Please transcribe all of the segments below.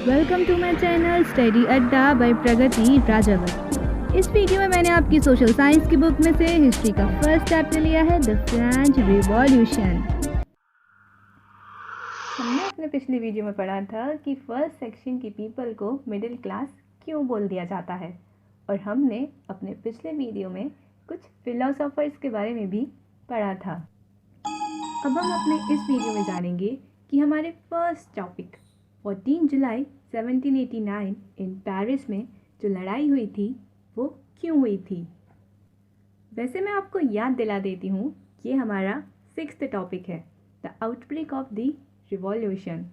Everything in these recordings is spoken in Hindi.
Welcome to my channel study Adda by Pragati Rajawat. इस वीडियो में मैंने आपकी सोशल साइंस की बुक में से हिस्ट्री का फर्स्ट चैप्टर लिया है, द फ्रेंच रिवॉल्यूशन। हमने अपने पिछली वीडियो में पढ़ा था कि फर्स्ट सेक्शन की पीपल को मिडिल क्लास क्यों बोल दिया जाता है, और हमने अपने पिछले वीडियो में कुछ फिलोसोफर्स के बारे में भी पढ़ा था। अब हम अपने इस वीडियो में जानेंगे कि हमारे first topic 14 July 1789 in Paris में जो लड़ाई हुई थी वो क्यों हुई थी। वैसे मैं आपको याद दिला देती हूँ, ये हमारा 6th टॉपिक है, the outbreak of the revolution.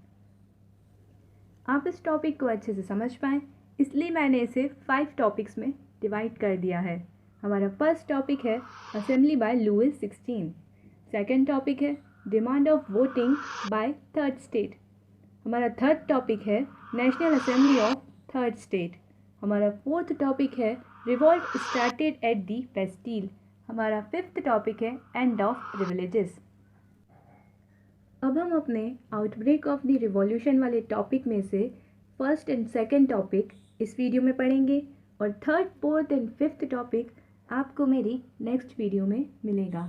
आप इस टॉपिक को अच्छे से समझ पाएँ इसलिए मैंने इसे 5 टॉपिक्स में डिवाइड कर दिया है। हमारा फर्स्ट टॉपिक है assembly by Louis 16। Second topic है demand of voting by third state. हमारा थर्ड टॉपिक है national assembly of third state. हमारा फोर्थ टॉपिक है revolt started at the Bastille. हमारा फिफ्थ टॉपिक है एंड ऑफ प्रिविलेजेस। अब हम अपने आउटब्रेक ऑफ द रिवॉल्यूशन वाले टॉपिक में से फर्स्ट एंड सेकेंड टॉपिक इस वीडियो में पढ़ेंगे, और third, fourth and fifth topic आपको मेरी नेक्स्ट वीडियो में मिलेगा।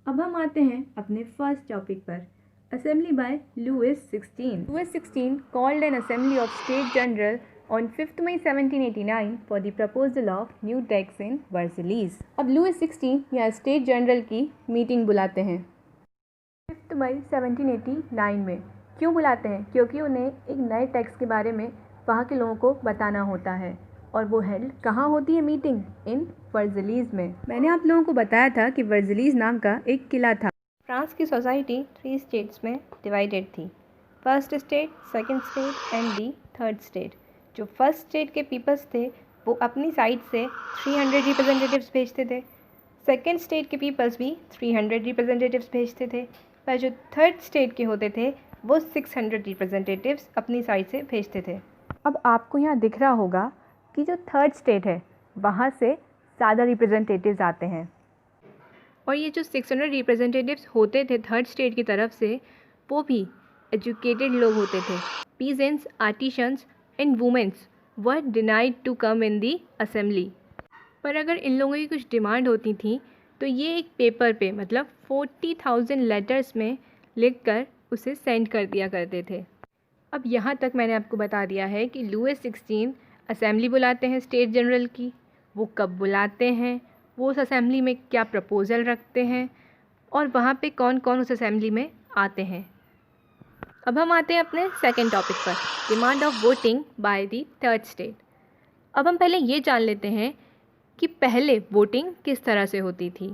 अब हम आते हैं अपने फर्स्ट टॉपिक पर, assembly by Louis 16। Louis 16 called an assembly of state general on 5th May 1789 for the proposal of new tax in Versailles। अब लुइस 16 यहाँ स्टेट जनरल की मीटिंग बुलाते हैं 5 मई 1789 में। क्यों बुलाते हैं? क्योंकि उन्हें एक नए टैक्स के बारे में वहाँ के लोगों को बताना होता है, और वो हेल्ड कहाँ होती है मीटिंग? इन वर्जलीज में। मैंने आप लोगों को बताया था कि वर्जलीज नाम का एक किला था। फ्रांस की सोसाइटी 3 स्टेट्स में डिवाइडेड थी, first state, second state and the third state. जो फर्स्ट स्टेट के पीपल्स थे वो अपनी साइड से 300 रिप्रेजेंटेटिव्स भेजते थे, सेकंड स्टेट के पीपल्स भी 300 रिप्रेजेंटेटिव्स भेजते थे, पर जो थर्ड स्टेट के होते थे वो 600 रिप्रेजेंटेटिव्स अपनी साइड से भेजते थे। अब आपको यहाँ दिख रहा होगा कि जो थर्ड स्टेट है वहाँ से ज़्यादा रिप्रेजेंटेटिव्स आते हैं, और ये जो 600 रिप्रेजेंटेटिव्स होते थे थर्ड स्टेट की तरफ से वो भी एजुकेटेड लोग होते थे। Peasants, artisans and womens were denied to come in the assembly. पर अगर इन लोगों की कुछ डिमांड होती थी तो ये एक पेपर पे, मतलब 40,000 लेटर्स में लिख कर उसे सेंड कर दिया करते थे। अब यहाँ तक मैंने आपको बता दिया है कि लुइस 16 असेंबली बुलाते हैं स्टेट जनरल की। वो कब बुलाते हैं, वो उस असेंबली में क्या प्रपोज़ल रखते हैं, और वहाँ पे कौन कौन उस असेंबली में आते हैं। अब हम आते हैं अपने सेकंड टॉपिक पर, demand of voting by the third state. अब हम पहले ये जान लेते हैं कि पहले वोटिंग किस तरह से होती थी,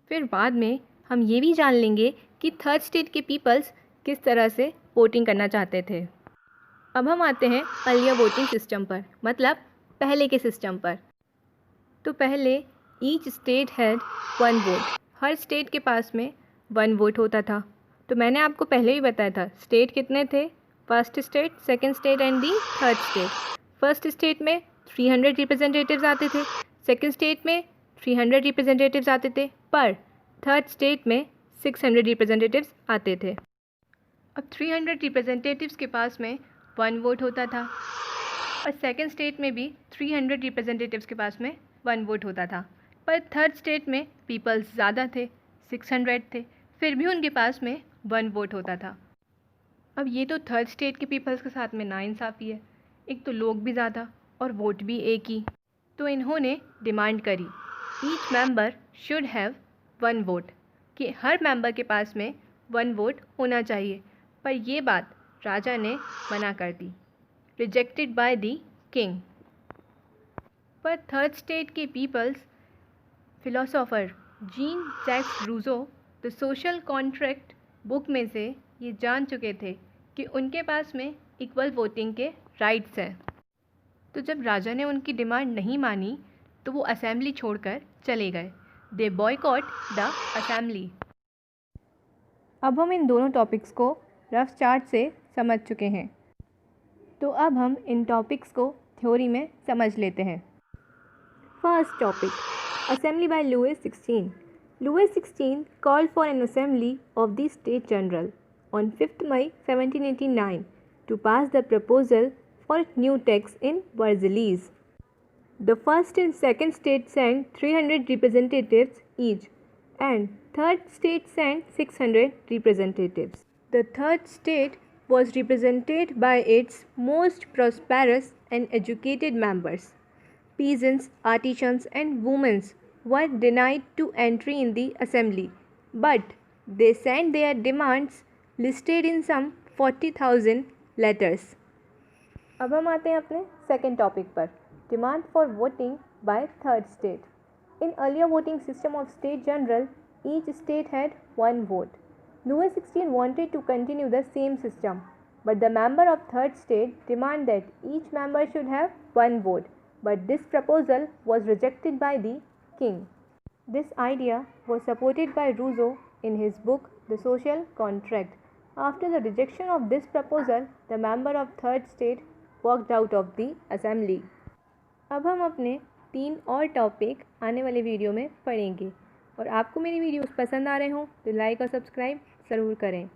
फिर बाद में हम ये भी जान लेंगे कि थर्ड स्टेट के पीपल्स किस तरह से वोटिंग करना चाहते थे। अब हम आते हैं अर्लियर वोटिंग सिस्टम पर, मतलब पहले के सिस्टम पर। तो पहले each state had 1 vote. Her state के पास में 1 वोट होता था। तो मैंने आपको पहले ही बताया था स्टेट कितने थे, first state, second state and the third state. First state में 300 रिप्रेजेंटेटिव्स आते थे, सेकंड स्टेट में 300 रिप्रेजेंटेटिव्स आते थे, पर थर्ड स्टेट में 600 रिप्रेजेंटेटिव्स आते थे। अब 300 रिप्रेजेंटेटिव्स के पास में 1 वोट होता था, और सेकंड स्टेट में भी 300 रिप्रेजेंटेटिव्स के पास में 1 वोट होता था, पर थर्ड स्टेट में पीपल्स ज़्यादा थे, 600 थे, फिर भी उनके पास में 1 वोट होता था। अब ये तो थर्ड स्टेट के पीपल्स के साथ में नाइंसाफ़ी है, एक तो लोग भी ज़्यादा और वोट भी एक ही। तो इन्होंने डिमांड करी each member should have 1 vote, कि हर मेंबर के पास में 1 वोट होना चाहिए। पर ये बात राजा ने मना कर दी, रिजेक्टेड बाय दी किंग। पर थर्ड स्टेट के peoples philosopher Jean Jacques Rousseau the social contract book में से ये जान चुके थे कि उनके पास में इक्वल वोटिंग के राइट्स हैं। तो जब राजा ने उनकी डिमांड नहीं मानी तो वो असेंबली छोड़कर चले गए। दे बॉयकॉट द असेंबली। अब हम इन दोनों टॉपिक्स को रफ चार्ट से समझ चुके हैं, तो अब हम इन टॉपिक्स को थ्योरी में समझ लेते हैं। First topic, assembly by Louis 16। Louis 16 called for an assembly of the State General on 5th May 1789 to pass the proposal or new texts in Versailles. The first and second state sent 300 representatives each, and third state sent 600 representatives. The third state was represented by its most prosperous and educated members. Peasants, artisans, and women were denied to entry in the assembly, but they sent their demands listed in some 40,000 letters. अब हम आते हैं अपने सेकेंड टॉपिक पर, demand for voting by third state. In earlier voting system of state general, each state had one vote. Louis XVI wanted to continue the same system, but the member of third state demanded that each member should have one vote, but this proposal was rejected by the king. This idea was supported by Rousseau in his book The Social Contract. After the rejection of this proposal, the member of third state walked out of the assembly. अब हम अपने 3 और टॉपिक आने वाले वीडियो में पढ़ेंगे, और आपको मेरी वीडियोस पसंद आ रहे हों तो लाइक और सब्सक्राइब ज़रूर करें.